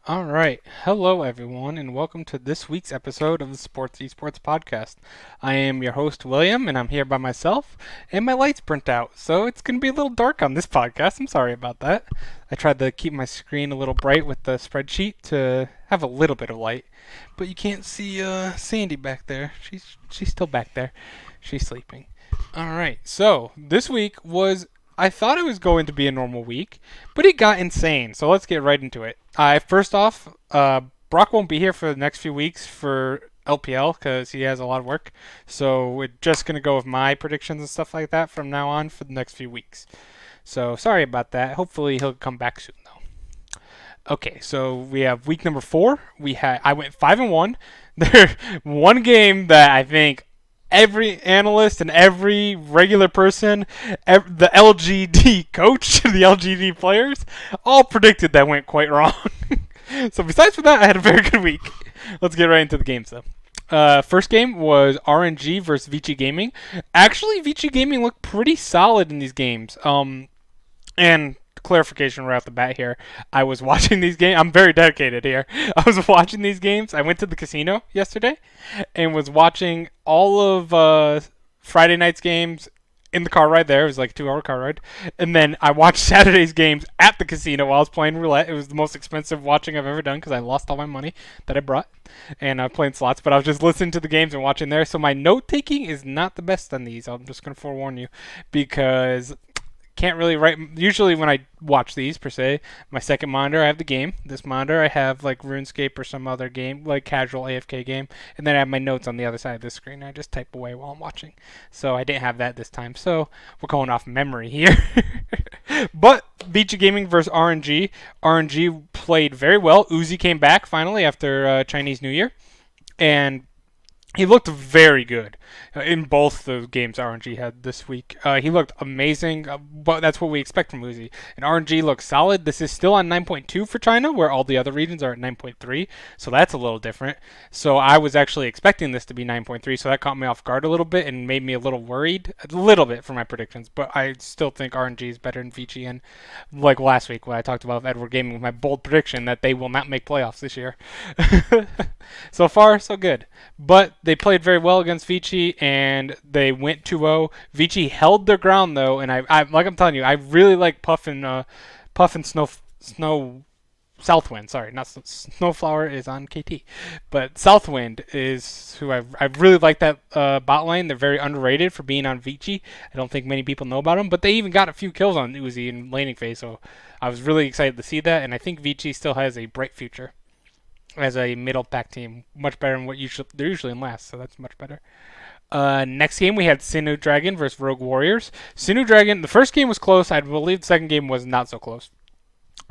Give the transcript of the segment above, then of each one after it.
All right. Hello, everyone, and welcome to this week's episode of the Sports Esports podcast. I am your host, William, and I'm here by myself, and my light's burnt out, so it's going to be a little dark on this podcast. I'm sorry about that. I tried to keep my screen a little bright with the spreadsheet to have a little bit of light, but you can't see Sandy back there. She's still back there. She's sleeping. All right. So this week was I thought it was going to be a normal week, but it got insane. So let's get right into it. First off, Brock won't be here for the next few weeks for LPL because he has a lot of work. So we're just gonna go with my predictions and stuff like that from now on for the next few weeks. So sorry about that. Hopefully he'll come back soon though. Okay, so we have week number 4. I went 5-1. There one game that I think every analyst and every regular person, the LGD coach, the LGD players, all predicted that went quite wrong. So besides for that, I had a very good week. Let's get right into the games though. First game was RNG versus Vici Gaming. Actually, Vici Gaming looked pretty solid in these games. And clarification right off the bat here. I was watching these games. I'm very dedicated here. I was watching these games. I went to the casino yesterday and was watching all of Friday night's games in the car ride there. It was like a 2-hour car ride. And then I watched Saturday's games at the casino while I was playing roulette. It was the most expensive watching I've ever done because I lost all my money that I brought. And I was playing slots, but I was just listening to the games and watching there. So my note taking is not the best on these. I'm just going to forewarn you because can't really write. Usually when I watch these per se, my second monitor I have the game. This monitor I have like RuneScape or some other game, like casual AFK game, and then I have my notes on the other side of the screen. I just type away while I'm watching. So I didn't have that this time. So we're going off memory here. But Vici Gaming versus RNG. RNG played very well. Uzi came back finally after Chinese New Year, and he looked very good in both the games RNG had this week. He looked amazing, but that's what we expect from Uzi. And RNG looks solid. This is still on 9.2 for China, where all the other regions are at 9.3, so that's a little different. So I was actually expecting this to be 9.3, so that caught me off guard a little bit and made me a little worried, a little bit for my predictions. But I still think RNG is better than Vici. And like last week when I talked about Edward Gaming with my bold prediction that they will not make playoffs this year. So far, so good. But they played very well against Vici, and they went 2-0. Vici held their ground though, and I like I'm telling you, I really like Puff and Snow Southwind. Sorry, not Snowflower is on KT, but Southwind is who I really like that bot lane. They're very underrated for being on Vici. I don't think many people know about them, but they even got a few kills on Uzi in laning phase, so I was really excited to see that, and I think Vici still has a bright future as a middle pack team, much better than what they're usually in last, so that's much better. Next game we had Sinnoh Dragon versus Rogue Warriors. Sinnoh Dragon, the first game was close. I believe the second game was not so close.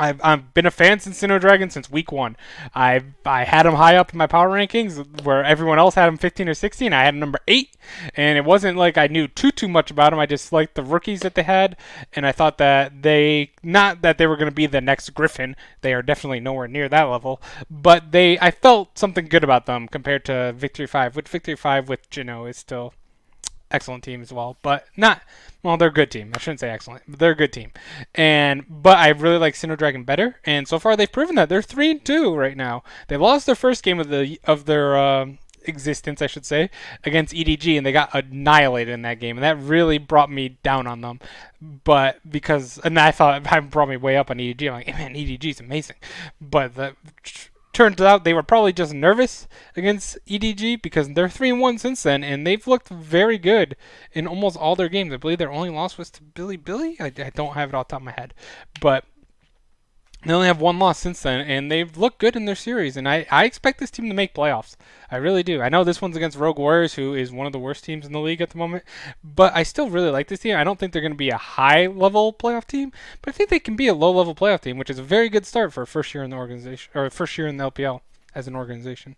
I've been a fan since Sinnoh Dragon since week 1. I had him high up in my power rankings where everyone else had him 15 or 16. I had him number 8, and it wasn't like I knew too much about him. I just liked the rookies that they had, and I thought that not that they were going to be the next Griffin. They are definitely nowhere near that level, but I felt something good about them compared to Victory 5, which Victory 5 with Jino is still excellent team as well, but not well. They're a good team. I shouldn't say excellent, but they're a good team. But I really like Sinnoh Dragon better, and so far they've proven that they're 3-2 right now. They lost their first game of their existence, I should say, against EDG, and they got annihilated in that game, and that really brought me down on them. But and I thought it brought me way up on EDG. I'm like, hey, man, EDG is amazing, but turns out they were probably just nervous against EDG because they're 3-1 since then, and they've looked very good in almost all their games. I believe their only loss was to Billy. I don't have it off the top of my head, but they only have one loss since then, and they've looked good in their series, and I expect this team to make playoffs. I really do. I know this one's against Rogue Warriors, who is one of the worst teams in the league at the moment, but I still really like this team. I don't think they're going to be a high-level playoff team, but I think they can be a low-level playoff team, which is a very good start for a first year in the organization, or first year in the LPL as an organization.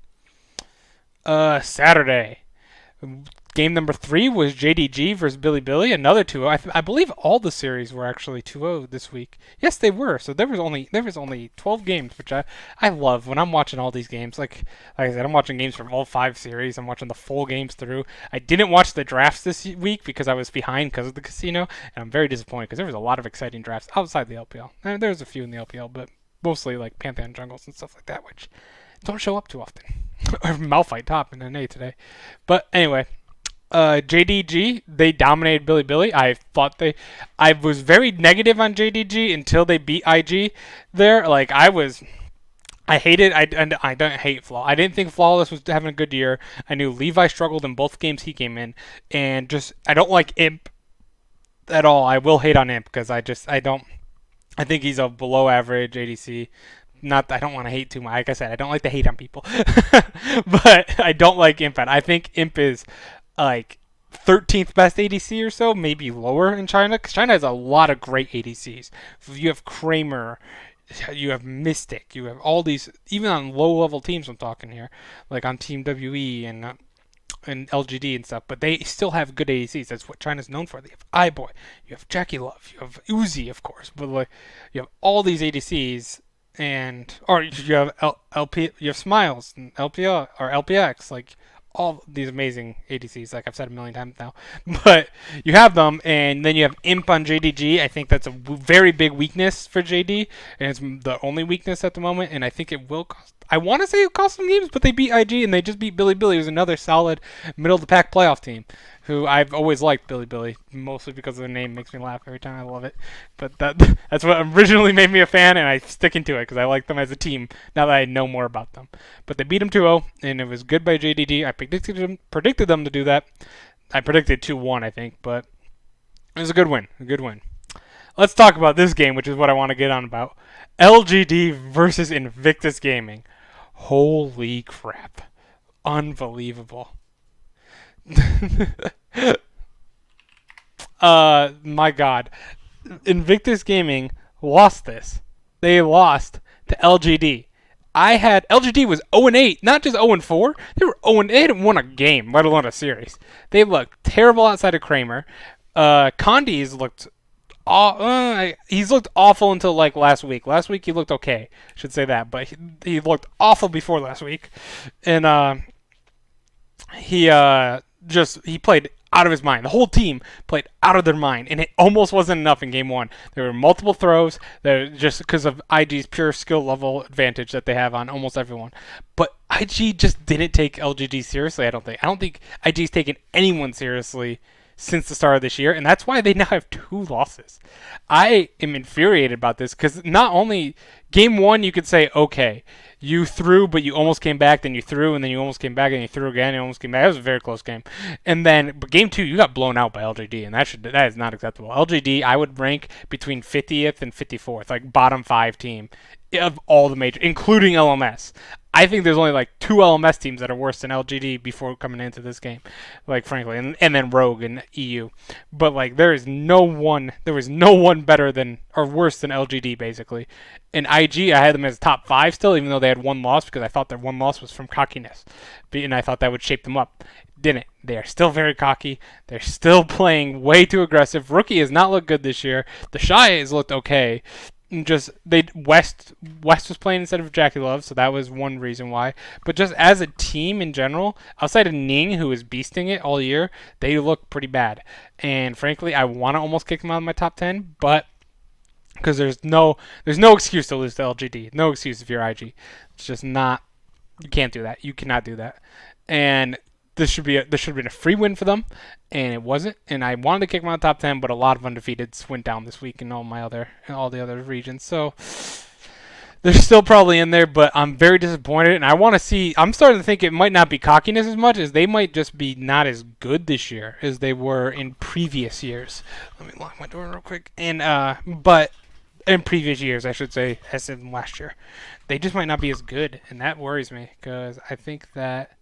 Saturday. Game number 3 was JDG versus Billy, another 2-0. I believe all the series were actually 2-0 this week. Yes, they were. So there was only 12 games, which I love when I'm watching all these games. Like I said, I'm watching games from all 5 series. I'm watching the full games through. I didn't watch the drafts this week because I was behind because of the casino, and I'm very disappointed because there was a lot of exciting drafts outside the LPL. And there was a few in the LPL, but mostly like Pantheon jungles and stuff like that, which don't show up too often. Or Malphite top in NA today. But anyway, JDG, they dominated Billy. I was very negative on JDG until they beat IG there. Like, I hated, and I don't hate Flaw. I didn't think Flawless was having a good year. I knew Levi struggled in both games he came in. And just, I don't like Imp at all. I will hate on Imp because I think he's a below average ADC. Not, I don't want to hate too much. Like I said, I don't like to hate on people. But I don't like Imp. I think Imp is like 13th best ADC or so, maybe lower in China, because China has a lot of great ADCs. You have Kramer, you have Mystic, you have all these, even on low level teams. I'm talking here, like on Team WE and LGD and stuff, but they still have good ADCs. That's what China's known for. They have iBoy, you have Jackie Love, you have Uzi, of course, but like you have all these ADCs, and or you have LP, you have Smiles and LPL or LPX, like all these amazing ADCs, like I've said a million times now. But you have them, and then you have Imp on JDG. I think that's a very big weakness for JD, and it's the only weakness at the moment, and I think it will cost. I want to say it cost some games, but they beat IG, and they just beat Billy, who's another solid middle-of-the-pack playoff team, who I've always liked Billy, mostly because of the name. Makes me laugh every time. I love it. But that's what originally made me a fan, and I'm sticking to it because I like them as a team now that I know more about them. But they beat them 2-0, and it was good by JDD. I predicted them to do that. I predicted 2-1, I think, but it was a good win. Let's talk about this game, which is what I want to get on about. LGD versus Invictus Gaming. Holy crap. Unbelievable. My God. Invictus Gaming lost this. They lost to LGD. LGD was 0-8, not just 0-4. They were 0. They hadn't won a game, let alone a series. They looked terrible outside of Kramer. Condi's looked he's looked awful until like last week. Last week he looked okay, I should say that, but he looked awful before last week, and he played out of his mind. The whole team played out of their mind, and it almost wasn't enough in game one. There were multiple throws that just because of IG's pure skill level advantage that they have on almost everyone. But IG just didn't take LGD seriously. I don't think IG's taken anyone seriously since the start of this year, and that's why they now have 2 losses. I am infuriated about this because not only game 1 you could say, okay, you threw, but you almost came back, then you threw, and then you almost came back, and you threw again, and you almost came back. That was a very close game. And then, but game 2, you got blown out by LGD, and that is not acceptable. LGD, I would rank between 50th and 54th, like bottom 5 team of all the major, including LMS. I think there's only like 2 LMS teams that are worse than LGD before coming into this game, like frankly, and then Rogue and EU. But like there was no one better than or worse than LGD basically. And IG, I had them as top 5 still, even though they had 1 loss because I thought their 1 loss was from cockiness, and I thought that would shape them up. Didn't. They are still very cocky. They're still playing way too aggressive. Rookie has not looked good this year. The Shy has looked okay. West was playing instead of Jackie Love, so that was one reason why. But just as a team in general, outside of Ning, who was beasting it all year, they look pretty bad. And frankly, I want to almost kick them out of my top 10, but because there's no excuse to lose to LGD. No excuse if you're IG. It's just not. You can't do that. You cannot do that. And this should have been a free win for them, and it wasn't. And I wanted to kick them out of the top 10, but a lot of undefeateds went down this week in all the other regions. So they're still probably in there, but I'm very disappointed. And I want to see. I'm starting to think it might not be cockiness as much as they might just be not as good this year as they were in previous years. Let me lock my door real quick. And but in previous years, I should say, as in last year, they just might not be as good, and that worries me because I think that.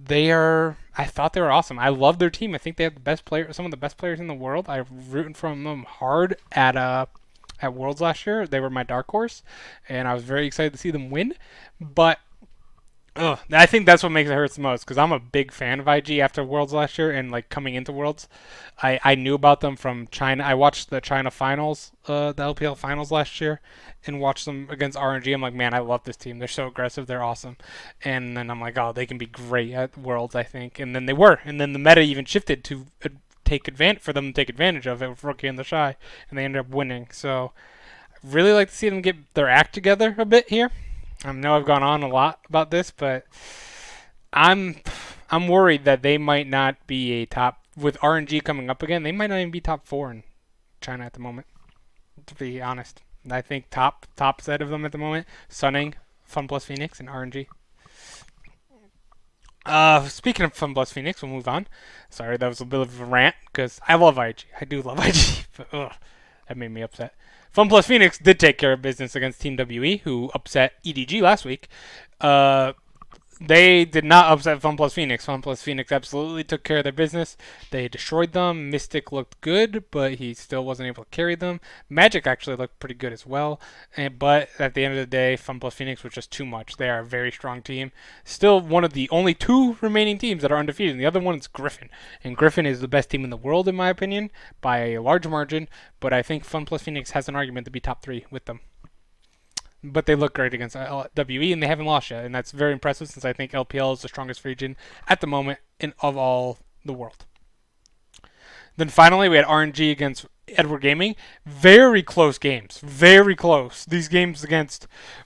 I thought they were awesome. I love their team. I think they have some of the best players in the world. I'm rooting for them hard at Worlds last year. They were my dark horse, and I was very excited to see them win. But I think that's what makes it hurt the most because I'm a big fan of IG after Worlds last year and like coming into Worlds. I knew about them from China. I watched the China finals, the LPL finals last year, and watched them against RNG. I'm like, man, I love this team. They're so aggressive. They're awesome. And then I'm like, oh, they can be great at Worlds, I think. And then they were. And then the meta even shifted to take advantage of it with Rookie and the Shy, and they ended up winning. So Really like to see them get their act together a bit here. I know I've gone on a lot about this, but I'm I'm worried that they might not be a top with RNG coming up again. They might not even be top 4 in China at the moment. To be honest, I think top set of them at the moment: Sunning, Fun Plus Phoenix, and RNG. Speaking of Fun Plus Phoenix, we'll move on. Sorry, that was a bit of a rant because I love IG. I do love IG, but that made me upset. Fun Plus Phoenix did take care of business against Team WE, who upset EDG last week. They did not upset Fun Plus Phoenix. Fun Plus Phoenix absolutely took care of their business. They destroyed them. Mystic looked good, but he still wasn't able to carry them. Magic actually looked pretty good as well. But at the end of the day, Fun Plus Phoenix was just too much. They are a very strong team. Still one of the only 2 remaining teams that are undefeated. And the other one is Griffin. And Griffin is the best team in the world, in my opinion, by a large margin. But I think Fun Plus Phoenix has an argument to be top 3 with them. But they look great against WE, and they haven't lost yet, and that's very impressive since I think LPL is the strongest region at the moment of all the world. Then finally, we had RNG against Edward Gaming. Very close games. Very close. These games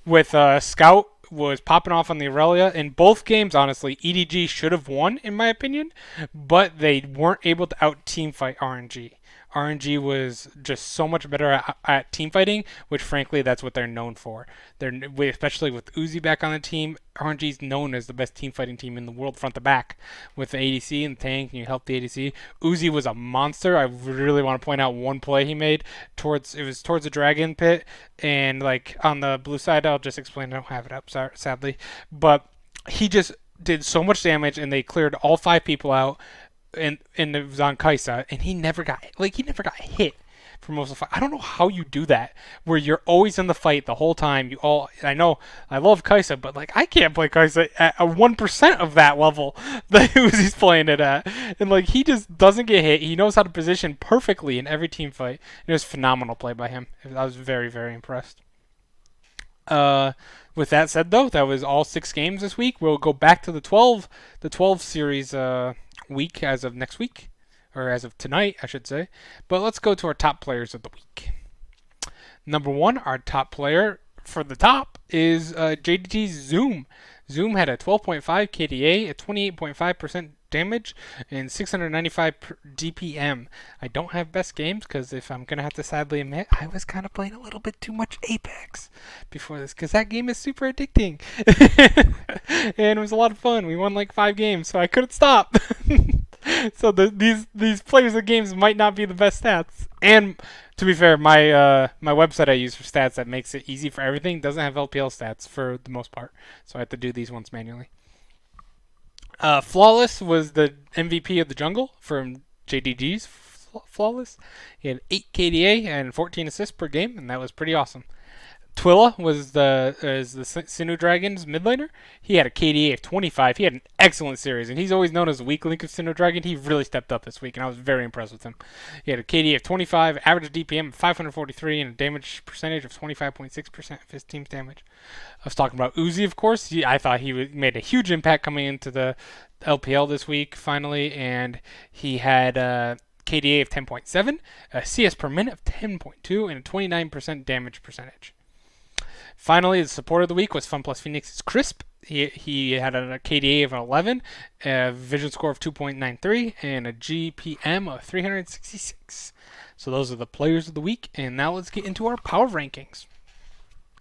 with Scout was popping off on the Aurelia. In both games, honestly, EDG should have won, in my opinion, but they weren't able to out-team fight RNG. RNG was just so much better at team fighting, which frankly, that's what they're known for. Especially with Uzi back on the team, RNG is known as the best team fighting team in the world front to back. With the ADC and the tank, and you help the ADC. Uzi was a monster. I really want to point out one play he made towards the dragon pit, and like on the blue side, I'll just explain. I don't have it up, sadly, but he just did so much damage, and they cleared all 5 people out. And it was on Kaisa, and he never got hit for most of the fight. I don't know how you do that, where you're always in the fight the whole time. I know I love Kaisa, but like I can't play Kaisa at a 1% of that level that he's playing it at, and like he just doesn't get hit. He knows how to position perfectly in every team fight. It was phenomenal play by him. I was very, very impressed. With that said, though, that was all 6 games this week. We'll go back to the 12 series week as of next week, or as of tonight, I should say. But let's go to our top players of the week. Number 1, our top player for the top is JDT's Zoom. Zoom had a 12.5 KDA, a 28.5% damage, and 695 DPM. I don't have best games because if I'm going to have to sadly admit, I was kind of playing a little bit too much Apex before this because that game is super addicting. And it was a lot of fun. We won like 5 games, so I couldn't stop. So these players of games might not be the best stats. And to be fair, my website I use for stats that makes it easy for everything doesn't have LPL stats for the most part, so I have to do these ones manually. Flawless was the MVP of the jungle from JDG's Flawless. He had 8 KDA and 14 assists per game, and that was pretty awesome. Twilla was the Sinnoh Dragon's mid laner. He had a KDA of 25. He had an excellent series, and he's always known as the weak link of Sinnoh Dragon. He really stepped up this week, and I was very impressed with him. He had a KDA of 25, average DPM of 543, and a damage percentage of 25.6% of his team's damage. I was talking about Uzi, of course. I thought he made a huge impact coming into the LPL this week, finally, and he had KDA of 10.7, a CS per minute of 10.2, and a 29% damage percentage. Finally, the support of the week was Fun Plus Phoenix's Crisp. He had a KDA of 11, a vision score of 2.93, and a GPM of 366. So those are the players of the week, and now let's get into our power rankings.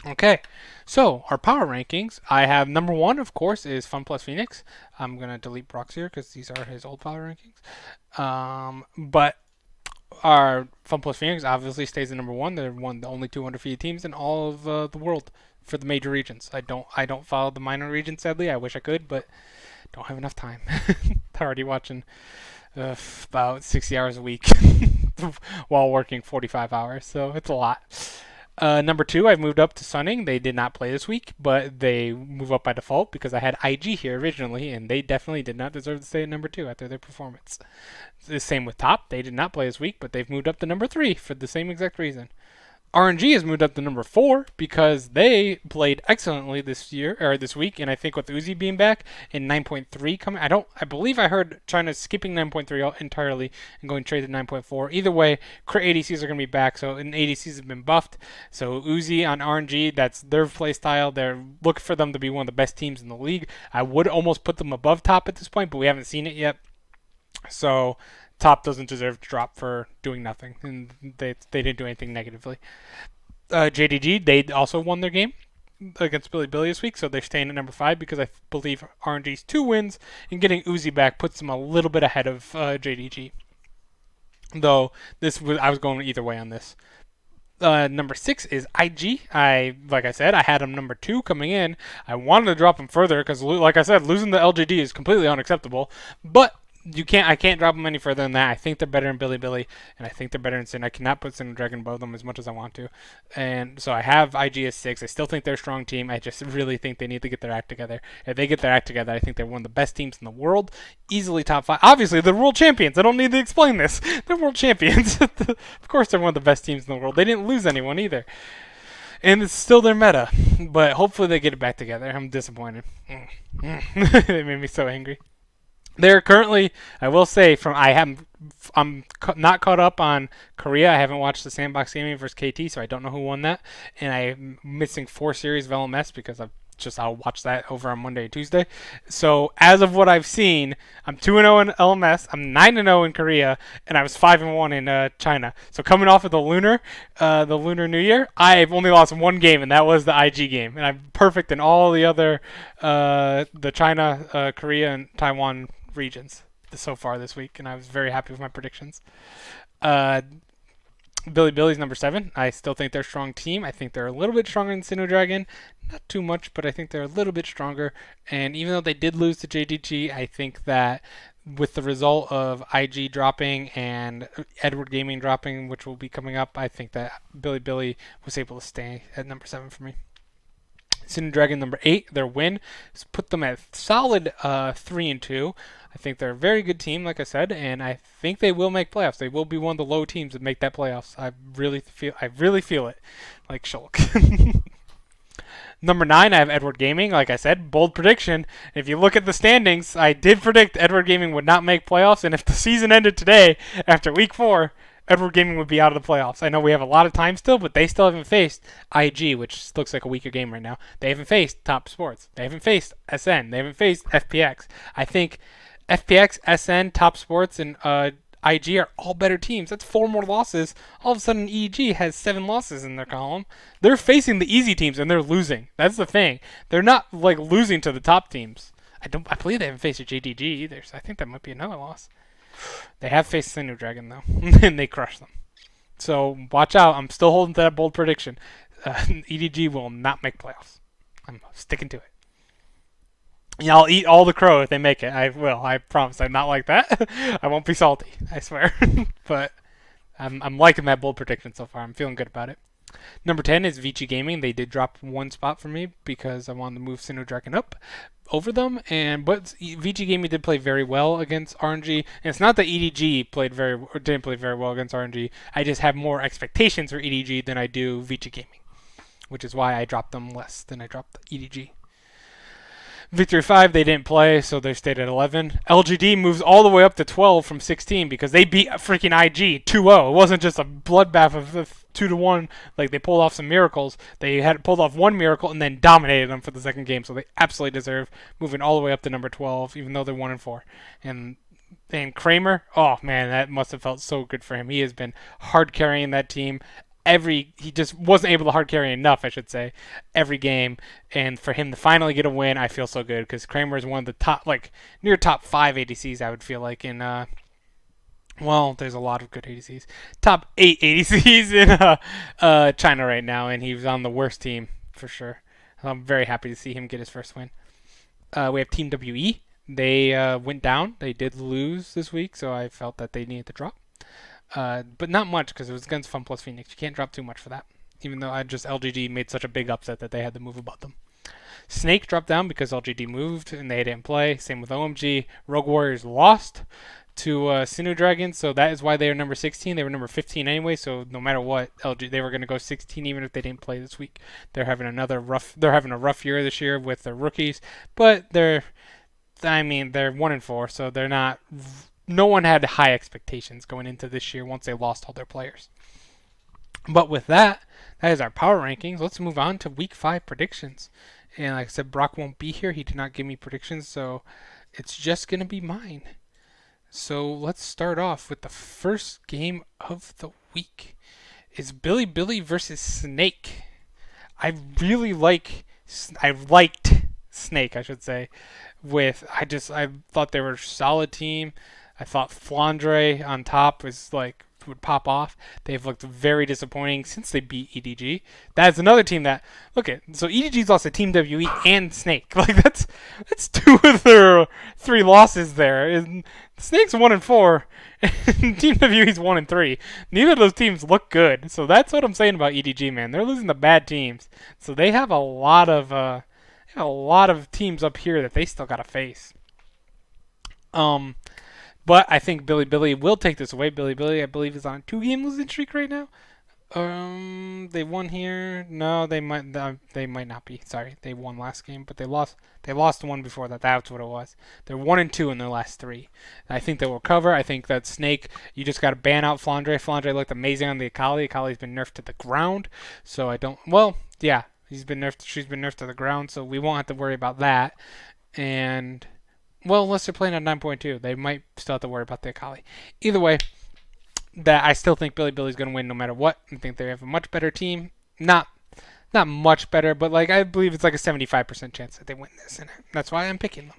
Okay, so our power rankings, I have number 1, of course, is Fun Plus Phoenix. I'm going to delete Brock's here because these are his old power rankings. But our Fun Plus Phoenix obviously stays at number 1. They're the only 2 undefeated teams in all of the world for the major regions. I don't follow the minor regions, sadly. I wish I could, but don't have enough time. Already watching about 60 hours a week while working 45 hours, so it's a lot. Number 2, I've moved up to Sunning. They did not play this week, but they move up by default because I had IG here originally, and they definitely did not deserve to stay at number 2 after their performance. The same with Top. They did not play this week, but they've moved up to number 3 for the same exact reason. RNG has moved up to number 4 because they played excellently this week, and I think with Uzi being back and 9.3 coming, I believe I heard China skipping 9.3 entirely and going straight to 9.4. Either way, crit ADCs are going to be back, so and ADCs have been buffed. So Uzi on RNG, that's their play style. They're looking for them to be one of the best teams in the league. I would almost put them above top at this point, but we haven't seen it yet. So top doesn't deserve to drop for doing nothing, and they didn't do anything negatively. JDG, they also won their game against Billy this week, so they're staying at number 5 because I believe RNG's 2 wins and getting Uzi back puts them a little bit ahead of JDG. Though I was going either way on this. Number 6 is IG. Like I said, I had him number 2 coming in. I wanted to drop him further because, like I said, losing the LGD is completely unacceptable. But I can't drop them any further than that. I think they're better than Billy, and I think they're better than Sin. I cannot put Sin and Dragon above them as much as I want to. And so I have IG as 6. I still think they're a strong team. I just really think they need to get their act together. If they get their act together, I think they're one of the best teams in the world. Easily top 5. Obviously, they're world champions. I don't need to explain this. They're world champions. Of course, they're one of the best teams in the world. They didn't lose anyone either. And it's still their meta. But hopefully they get it back together. I'm disappointed. They made me so angry. They're currently, I will say, I'm not caught up on Korea. I haven't watched the Sandbox Gaming versus KT, so I don't know who won that. And I'm missing 4 series of LMS because I'll watch that over on Monday and Tuesday. So as of what I've seen, I'm 2-0 in LMS, I'm 9-0 in Korea, and I was 5-1 in China. So coming off of the Lunar New Year, I've only lost 1 game, and that was the IG game. And I'm perfect in all the other the China, Korea, and Taiwan regions so far this week, and I was very happy with my predictions. Billy's number 7. I still think they're a strong team. I think they're a little bit stronger than Sinnoh Dragon. Not too much, but I think they're a little bit stronger. And even though they did lose to JDG, I think that with the result of IG dropping and Edward Gaming dropping, which will be coming up, I think that Billy was able to stay at number 7 for me. Sinnoh Dragon number 8, their win has put them at solid 3-2. I think they're a very good team, like I said, and I think they will make playoffs. They will be one of the low teams that make that playoffs. I really feel it, like Shulk. Number 9, I have Edward Gaming. Like I said, bold prediction. If you look at the standings, I did predict Edward Gaming would not make playoffs, and if the season ended today after week 4, Edward Gaming would be out of the playoffs. I know we have a lot of time still, but they still haven't faced IG, which looks like a weaker game right now. They haven't faced Top Sports. They haven't faced SN. They haven't faced FPX. I think FPX, SN, Top Sports, and IG are all better teams. That's 4 more losses. All of a sudden, EG has 7 losses in their column. They're facing the easy teams, and they're losing. That's the thing. They're not like losing to the top teams. I believe they haven't faced a JDG either, so I think that might be another loss. They have faced Sinnoh Dragon, though, and they crushed them. So watch out. I'm still holding to that bold prediction. EDG will not make playoffs. I'm sticking to it. Yeah, I'll eat all the crow if they make it. I will. I promise. I'm not like that. I won't be salty. I swear. But I'm liking that bold prediction so far. I'm feeling good about it. Number 10 is Vici Gaming. They did drop 1 spot for me because I wanted to move Sinnoh Dragon up over them. But Vici Gaming did play very well against RNG. And it's not that EDG didn't play very well against RNG. I just have more expectations for EDG than I do Vici Gaming, which is why I dropped them less than I dropped EDG. Victory 5, they didn't play, so they stayed at 11. LGD moves all the way up to 12 from 16 because they beat freaking IG 2-0. It wasn't just a bloodbath of 2-1. Like, they pulled off some miracles. They had pulled off 1 miracle and then dominated them for the second game, so they absolutely deserve moving all the way up to number 12, even though they're 1-4. And Kramer, oh man, that must have felt so good for him. He has been hard carrying that team. He just wasn't able to hard carry enough, I should say, every game. And for him to finally get a win, I feel so good because Kramer is one of the top, near top 5 ADCs, I would feel like in, well, there's a lot of good ADCs. Top 8 ADCs in China right now, and he was on the worst team for sure. I'm very happy to see him get his first win. We have Team WE. They went down. They did lose this week, so I felt that they needed to drop. But not much because it was against Fun Plus Phoenix. You can't drop too much for that. Even though LGD made such a big upset that they had to move above them. Snake dropped down because LGD moved and they didn't play. Same with OMG. Rogue Warriors lost to Sinnoh Dragons, so that is why they are number 16. They were number 15 anyway, so no matter what, LG they were going to go 16 even if they didn't play this week. They're having a rough year this year with their rookies, but they're 1-4, so they're not. No one had high expectations going into this year once they lost all their players. But with that, that is our power rankings. Let's move on to week 5 predictions. And like I said, Brock won't be here. He did not give me predictions, so it's just going to be mine. So let's start off with the first game of the week. It's Billy versus Snake. I really I liked Snake, I should say. I thought they were a solid team. I thought Flandre on top would pop off. They've looked very disappointing since they beat EDG. That's another team that so EDG's lost to Team WE and Snake. That's 2 of their 3 losses there. And Snake's 1-4, and Team WE's 1-3. Neither of those teams look good. So that's what I'm saying about EDG, man. They're losing to bad teams. So they have a lot of teams up here that they still gotta face. But I think Billy will take this away. Billy, I believe, is on a 2-game losing streak right now. They won here. No, they might not be. Sorry, they won last game, but they lost. They lost the one before that. That's what it was. They're 1-2 in their last 3. I think they will cover. I think that Snake, you just got to ban out Flandre. Flandre looked amazing on the Akali. Akali's been nerfed to the ground, so I don't. Well, yeah, he's been nerfed. She's been nerfed to the ground, so we won't have to worry about that. And well, unless they're playing at 9.2, they might still have to worry about the Akali. Either way, that I still think Billy's going to win no matter what. I think they have a much better team. Not much better, but I believe it's like a 75% chance that they win this, and that's why I'm picking them.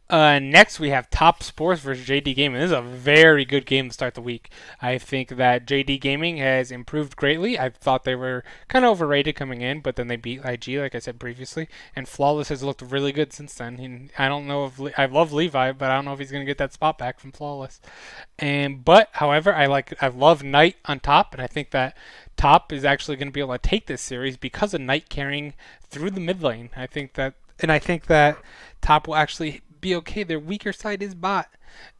Next, we have Top Sports versus JD Gaming. This is a very good game to start the week. I think that JD Gaming has improved greatly. I thought they were kind of overrated coming in, but then they beat IG, like I said previously. And Flawless has looked really good since then. I don't know if I love Levi, but I don't know if he's going to get that spot back from Flawless. However, I love Knight on top, and I think that Top is actually going to be able to take this series because of Knight carrying through the mid lane. I think that Top will actually be okay. Their weaker side is bot,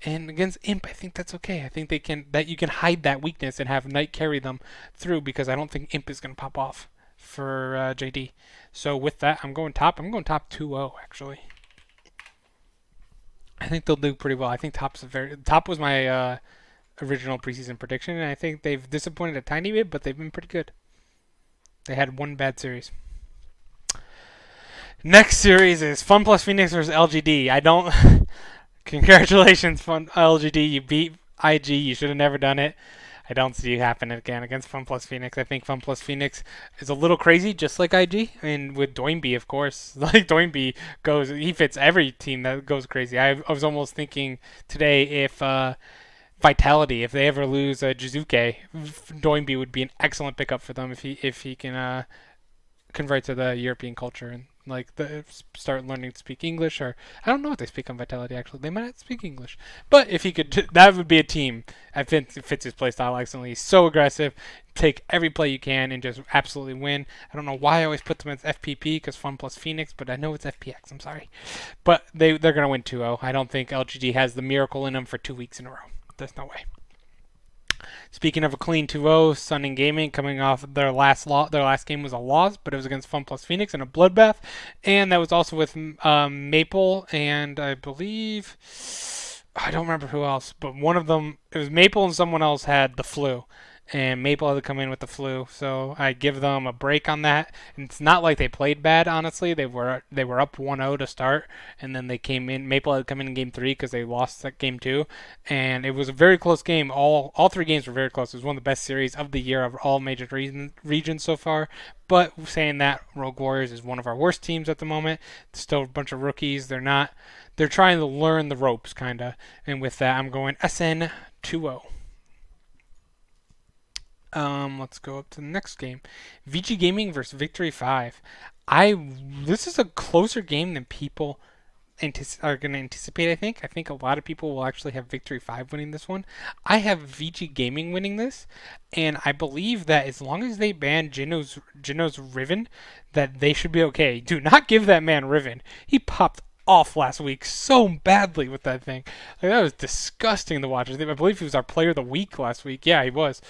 and against Imp, I think that's okay. I think you can hide that weakness and have Knight carry them through because I don't think Imp is going to pop off for JD. So with that, I'm going top. I'm going top 2-0 actually. I think they'll do pretty well. I think Top was my original preseason prediction, and I think they've disappointed a tiny bit, but they've been pretty good. They had one bad series. Next series is Fun Plus Phoenix versus LGD. Congratulations, Fun LGD. You beat IG. You should have never done it. I don't see it happening again against Fun Plus Phoenix. I think Fun Plus Phoenix is a little crazy, just like IG. And with Doinby, of course. Doinby he fits every team that goes crazy. I was almost thinking today if Vitality, if they ever lose Jizuke, Doinby would be an excellent pickup for them if he can convert to the European culture and start learning to speak English, or I don't know what they speak on Vitality actually. They might not speak English, but if he could, that would be a team. I think it fits his playstyle excellently. He's so aggressive, take every play you can and just absolutely win. I don't know why I always put them as FPP because Fun Plus Phoenix, but I know it's FPX. I'm sorry, but they're gonna win 2-0. I don't think LGD has the miracle in them for 2 weeks in a row. There's no way. Speaking of a clean 2-0, Sun and Gaming coming off their last game was a loss, but it was against Fun Plus Phoenix in a bloodbath, and that was also with Maple and I believe I don't remember who else, but one of them, it was Maple and someone else had the flu. And Maple had to come in with the flu, so I give them a break on that. And it's not like they played bad, honestly. They were up 1-0 to start, and then they came in. Maple had to come in game 3 because they lost that game 2, and it was a very close game. All 3 games were very close. It was one of the best series of the year of all major regions so far. But saying that, Rogue Warriors is one of our worst teams at the moment. It's still a bunch of rookies. They're trying to learn the ropes, kinda. And with that, I'm going SN 2-0. Let's go up to the next game. VG Gaming versus Victory 5. This is a closer game than people are going to anticipate, I think. I think a lot of people will actually have Victory 5 winning this one. I have VG Gaming winning this, and I believe that as long as they ban Jino's Riven, that they should be okay. Do not give that man Riven. He popped off last week so badly with that thing. Like, that was disgusting to watch. I believe he was our player of the week last week. Yeah, he was.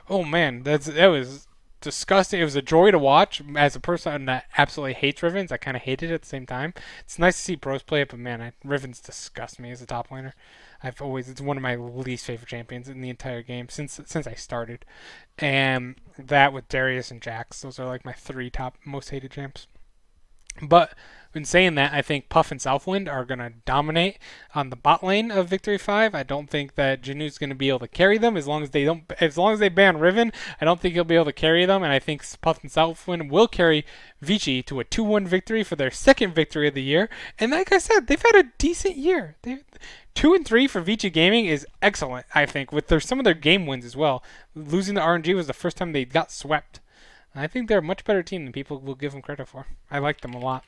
Oh man, that was disgusting. It was a joy to watch. As a person that absolutely hates Rivens, I kind of hate it at the same time. It's nice to see pros play it, but man, Rivens disgusts me as a top laner. It's one of my least favorite champions in the entire game since I started. And that with Darius and Jax, those are like my three top most hated champs. But in saying that, I think Puff and Southwind are going to dominate on the bot lane of Victory 5. I don't think that Janu's going to be able to carry them as long as they ban Riven. I don't think he'll be able to carry them, and I think Puff and Southwind will carry Vici to a 2-1 victory for their second victory of the year. And like I said, they've had a decent year. 2-3 for Vici Gaming is excellent, I think, with some of their game wins as well. Losing to RNG was the first time they got swept. I think they're a much better team than people will give them credit for. I like them a lot.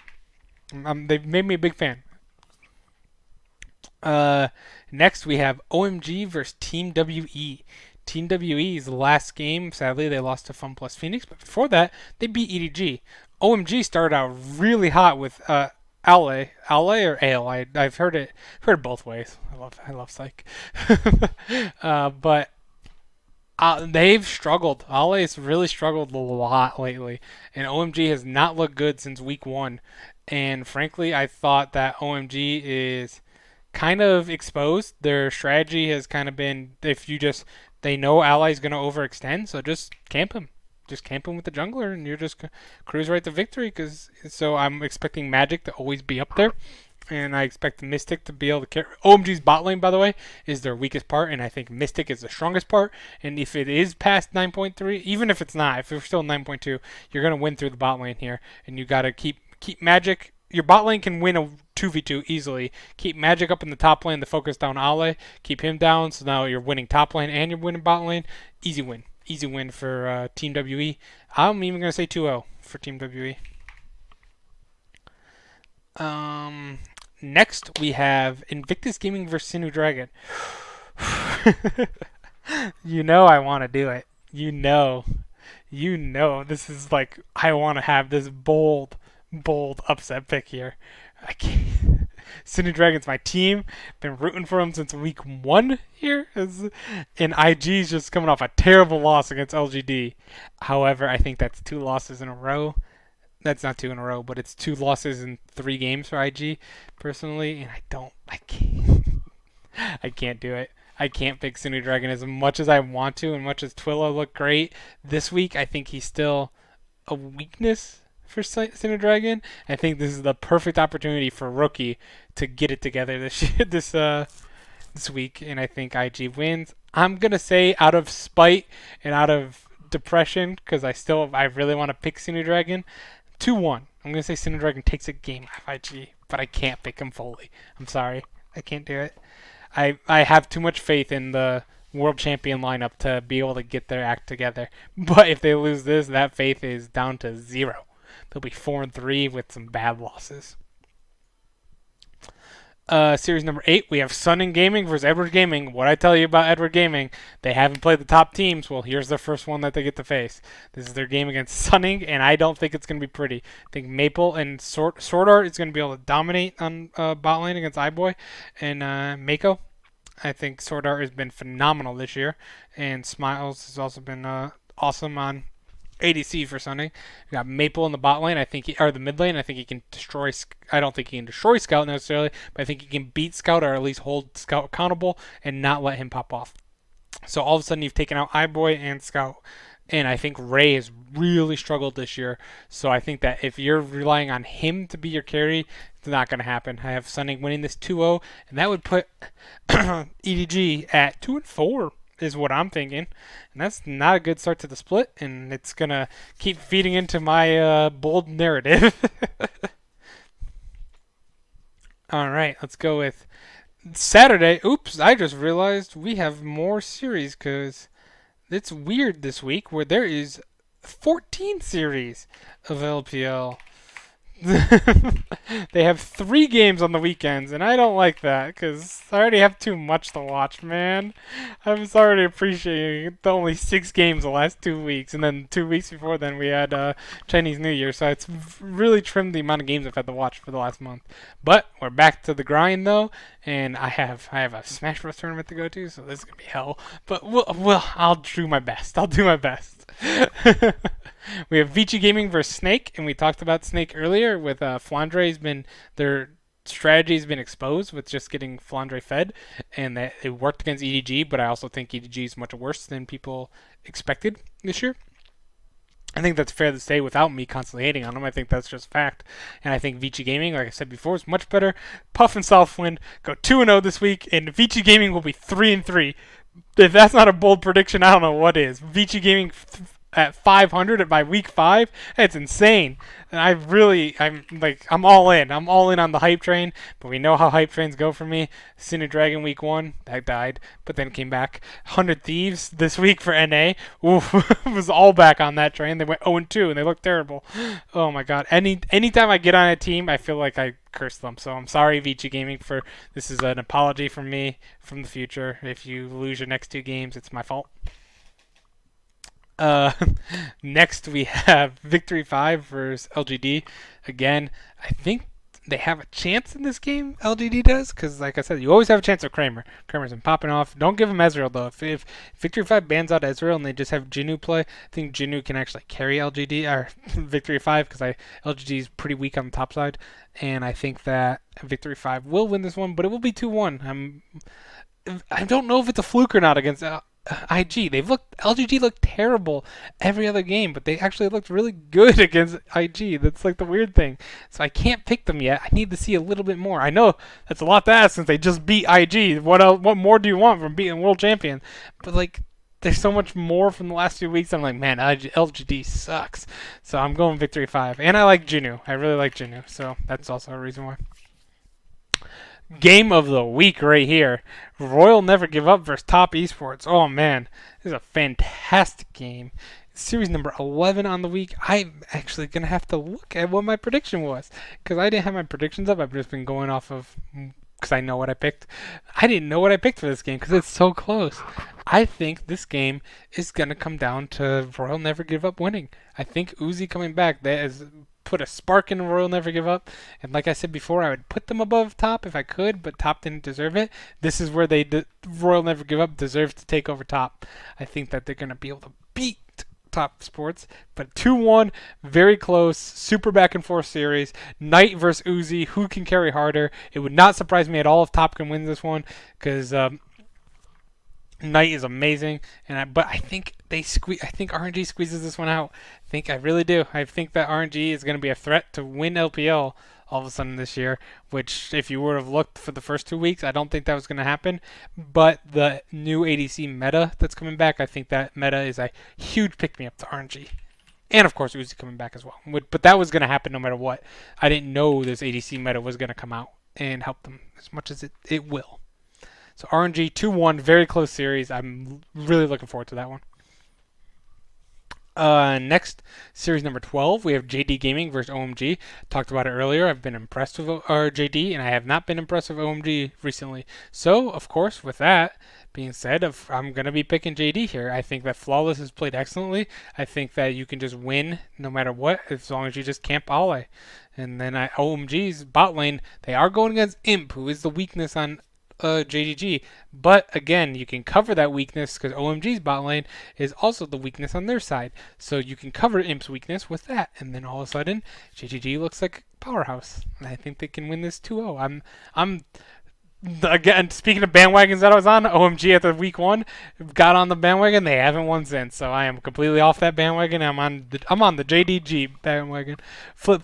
They've made me a big fan. Next, we have OMG versus Team WE. Team WE's last game, sadly, they lost to Fun Plus Phoenix, but before that, they beat EDG. OMG started out really hot with Ale or Ale. I've heard it both ways. I love Psych. But they've struggled. Ale has really struggled a lot lately, and OMG has not looked good since week 1. And frankly, I thought that OMG is kind of exposed. Their strategy has kind of been they know Ally's going to overextend, so just camp him. Just camp him with the jungler, and you're just cruise right to victory. So I'm expecting Magic to always be up there. And I expect Mystic to be able to carry. OMG's bot lane, by the way, is their weakest part, and I think Mystic is the strongest part. And if it is past 9.3, even if it's not, if you're still 9.2, you're going to win through the bot lane here. And you got to keep Magic. Your bot lane can win a 2v2 easily. Keep Magic up in the top lane to focus down Ale. Keep him down, so now you're winning top lane and you're winning bot lane. Easy win. Easy win for Team WE. I'm even going to say 2-0 for Team WE. Next, we have Invictus Gaming versus Sinu Dragon. You know I want to do it. You know. This is like, I want to have this bold upset pick here. I can't. Sinu Dragon's my team. Been rooting for him since week 1 here. And IG's just coming off a terrible loss against LGD. However, I think that's 2 losses in a row. That's not 2 in a row, but it's 2 losses in 3 games for IG, personally, and I can't do it. I can't pick Sinu Dragon as much as I want to, and much as Twillo looked great this week. I think he's still a weakness for Sinu Dragon. I think this is the perfect opportunity for Rookie to get it together this week, and I think IG wins. I'm gonna say out of spite and out of depression, because I really want to pick Sinu Dragon. 2-1. I'm going to say Sinu Dragon takes a game off IG, but I can't pick him fully. I'm sorry. I can't do it. I have too much faith in the world champion lineup to be able to get their act together. But if they lose this, that faith is down to 0. They'll be 4-3 with some bad losses. Series number 8, we have Sunning Gaming versus Edward Gaming. What I tell you about Edward Gaming, they haven't played the top teams. Well, here's the first one that they get to face. This is their game against Sunning, and I don't think it's going to be pretty. I think Maple and Sword Art is going to be able to dominate on bot lane against iBoy and Mako. I think Sword Art has been phenomenal this year, and Smiles has also been awesome on ADC for Sunday. We got Maple in the bot lane. Or the mid lane. I think he can destroy. I don't think he can destroy Scout necessarily, but I think he can beat Scout or at least hold Scout accountable and not let him pop off. So all of a sudden you've taken out iBoy and Scout, and I think Ray has really struggled this year. So I think that if you're relying on him to be your carry, it's not going to happen. I have Sunning winning this 2-0, and that would put EDG at 2-4. Is what I'm thinking, and that's not a good start to the split, and it's gonna keep feeding into my bold narrative. All right, let's go with Saturday. Oops, I just realized we have more series because it's weird this week where there is 14 series of LPL. They have 3 games on the weekends, and I don't like that because I already have too much to watch, man. I'm sorry to appreciate the only 6 games the last 2 weeks, and then 2 weeks before then we had Chinese New Year, so it's really trimmed the amount of games I've had to watch for the last month. But we're back to the grind though, and I have a Smash Bros tournament to go to, so this is gonna be hell. But I'll do my best. I'll do my best. We have Vici Gaming versus Snake, and we talked about Snake earlier. With Flandre's been their strategy has been exposed with just getting Flandre fed, and that it worked against EDG. But I also think EDG is much worse than people expected this year. I think that's fair to say without me constantly hating on them. I think that's just fact. And I think Vici Gaming, like I said before, is much better. Puff and Southwind go 2-0 this week, and Vici Gaming will be 3-3. If that's not a bold prediction, I don't know what is. Vici Gaming at 500 by week 5, it's insane. And I'm all in. I'm all in on the hype train, but we know how hype trains go for me. Sinner Dragon week 1, that died, but then came back. 100 Thieves this week for NA. Oof, was all back on that train. They went 0-2 and they looked terrible. Oh my god. Anytime I get on a team, I feel like I curse them. So I'm sorry, Vici Gaming, for this is an apology from me from the future. If you lose your next 2 games, it's my fault. Uh, Next we have Victory 5 versus LGD. Again, I think they have a chance in this game. LGD does, because like I said, you always have a chance of Kramer. Kramer's been popping off. Don't give him Ezreal though. If Victory 5 bans out Ezreal and they just have Jinu play, I think Jinu can actually carry LGD or Victory 5 because LGD is pretty weak on the top side, and I think that Victory 5 will win this one, but it will be 2-1. I don't know if it's a fluke or not against IG. LGG looked terrible every other game, but they actually looked really good against IG. That's like the weird thing. So I can't pick them yet. I need to see a little bit more. I know that's a lot to ask since they just beat IG. What else, what more do you want from beating world champion? But like, there's so much more from the last few weeks. I'm like, man, LGD sucks. So I'm going Victory 5. And I like Jinu. I really like Jinu. So that's also a reason why. Game of the week right here. Royal Never Give Up versus Top Esports. Oh man, this is a fantastic game. Series number 11 on the week. I'm actually going to have to look at what my prediction was because I didn't have my predictions up. I've just been going off of because I know what I picked. I didn't know what I picked for this game because it's so close. I think this game is going to come down to Royal Never Give Up winning. I think Uzi coming back, that is put a spark in Royal Never Give Up. And like I said before, I would put them above Top if I could, but Top didn't deserve it. This is where Royal Never Give Up deserves to take over Top. I think that they're going to be able to beat Top Sports, but 2-1, very close, super back and forth series. Knight versus Uzi, who can carry harder? It would not surprise me at all if Top can win this one, because Knight is amazing, but I think I think RNG squeezes this one out. I really do. I think that RNG is going to be a threat to win LPL all of a sudden this year, which if you would have looked for the first 2 weeks, I don't think that was going to happen. But the new ADC meta that's coming back, I think that meta is a huge pick-me-up to RNG. And of course, Uzi coming back as well. But that was going to happen no matter what. I didn't know this ADC meta was going to come out and help them as much as it will. So RNG 2-1, very close series. I'm really looking forward to that one. Next, series number 12, we have JD Gaming versus OMG. Talked about it earlier. I've been impressed with JD, and I have not been impressed with OMG recently. So, of course, with that being said, I'm going to be picking JD here. I think that Flawless has played excellently. I think that you can just win no matter what, as long as you just camp Ale. And then OMG's bot lane, they are going against Imp, who is the weakness on JDG, but again, you can cover that weakness because OMG's bot lane is also the weakness on their side, so you can cover Imp's weakness with that, and then all of a sudden, JDG looks like a powerhouse, and I think they can win this 2-0. Again, speaking of bandwagons that I was on, OMG at the week 1 got on the bandwagon. They haven't won since, so I am completely off that bandwagon. I'm on the JDG bandwagon.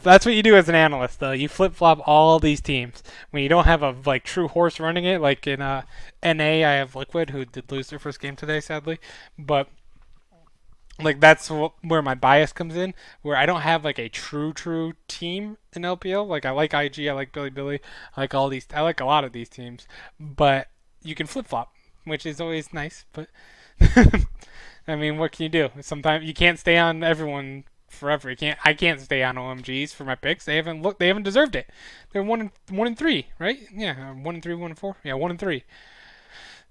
That's what you do as an analyst, though. You flip flop all these teams when you don't have a true horse running it. Like in NA, I have Liquid, who did lose their first game today, sadly, but. That's where my bias comes in, where I don't have a true team in LPL. I like IG, I like Billy, I like I like a lot of these teams, but you can flip flop, which is always nice. But I mean, what can you do? Sometimes you can't stay on everyone forever. I can't stay on OMGs for my picks. They haven't deserved it. They're 1-3, right? Yeah, 1-3, 1-4. Yeah, 1-3.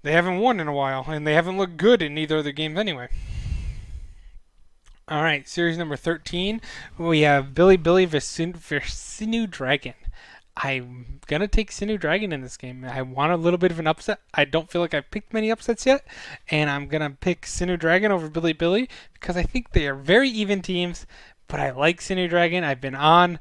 They haven't won in a while, and they haven't looked good in either of the games anyway. All right, series number 13. We have Billy versus Sinu Dragon. I'm gonna take Sinu Dragon in this game. I want a little bit of an upset. I don't feel like I've picked many upsets yet, and I'm gonna pick Sinu Dragon over Billy because I think they are very even teams. But I like Sinu Dragon. I've been on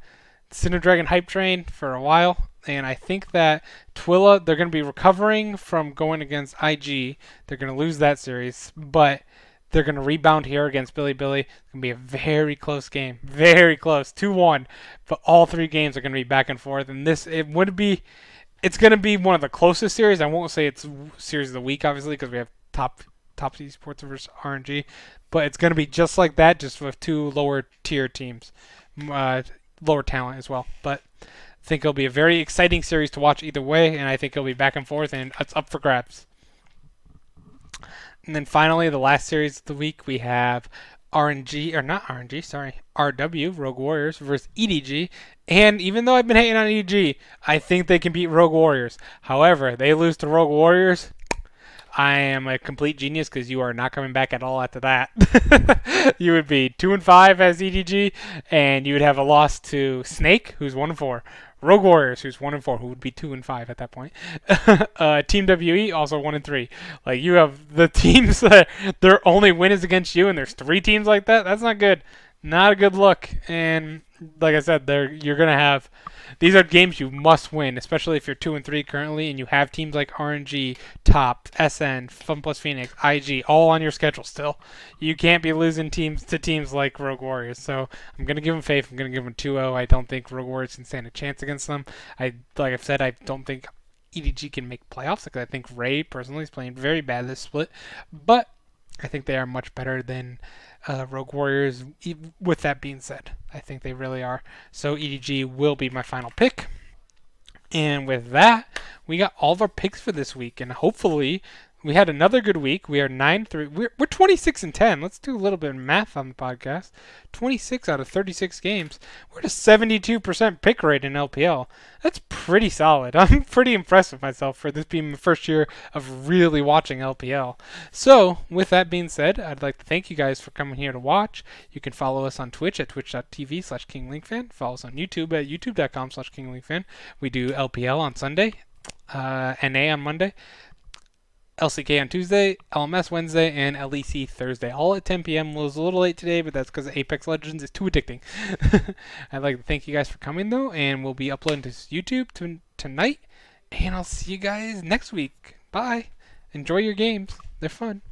Sinu Dragon hype train for a while, and I think that Twilla, they're gonna be recovering from going against IG. They're gonna lose that series, but they're going to rebound here against Billy. It's going to be a very close game. Very close. 2-1. But all three games are going to be back and forth. And it's going to be one of the closest series. I won't say it's series of the week, obviously, because we have top Esports versus RNG. But it's going to be just like that, just with two lower tier teams. Lower talent as well. But I think it'll be a very exciting series to watch either way. And I think it'll be back and forth, and it's up for grabs. And then finally, the last series of the week, we have RW, Rogue Warriors, versus EDG. And even though I've been hating on EDG, I think they can beat Rogue Warriors. However, they lose to Rogue Warriors. I am a complete genius because you are not coming back at all after that. You would be 2-5 as EDG, and you would have a loss to Snake, who's 1-4. Rogue Warriors, who's 1-4, who would be 2-5 at that point. Team WE, also 1-3. Like, you have the teams that their only win is against you, and there's three teams like that. That's not good. Not a good look. And like I said, you're gonna have. These are games you must win, especially if you're 2-3 currently, and you have teams like RNG, Top, SN, Fun Plus Phoenix, IG, all on your schedule still. You can't be losing teams to teams like Rogue Warriors. So I'm gonna give them faith. I'm gonna give them 2-0. I don't think Rogue Warriors can stand a chance against them. Like I've said, I don't think EDG can make playoffs because I think Ray personally is playing very bad this split, but I think they are much better than Rogue Warriors. With that being said, I think they really are. So EDG will be my final pick. And with that, we got all of our picks for this week, and hopefully we had another good week. We are 9-3. We're 26-10. Let's do a little bit of math on the podcast. 26 out of 36 games. We're at a 72% pick rate in LPL. That's pretty solid. I'm pretty impressed with myself for this being my first year of really watching LPL. So, with that being said, I'd like to thank you guys for coming here to watch. You can follow us on Twitch at twitch.tv/KingLinkFan. Follow us on YouTube at youtube.com/KingLinkFan. We do LPL on Sunday, NA on Monday, LCK on Tuesday, LMS Wednesday, and LEC Thursday. All at 10 p.m. was a little late today, but that's because Apex Legends is too addicting. I'd like to thank you guys for coming, though, and we'll be uploading to YouTube tonight, and I'll see you guys next week. Bye. Enjoy your games. They're fun.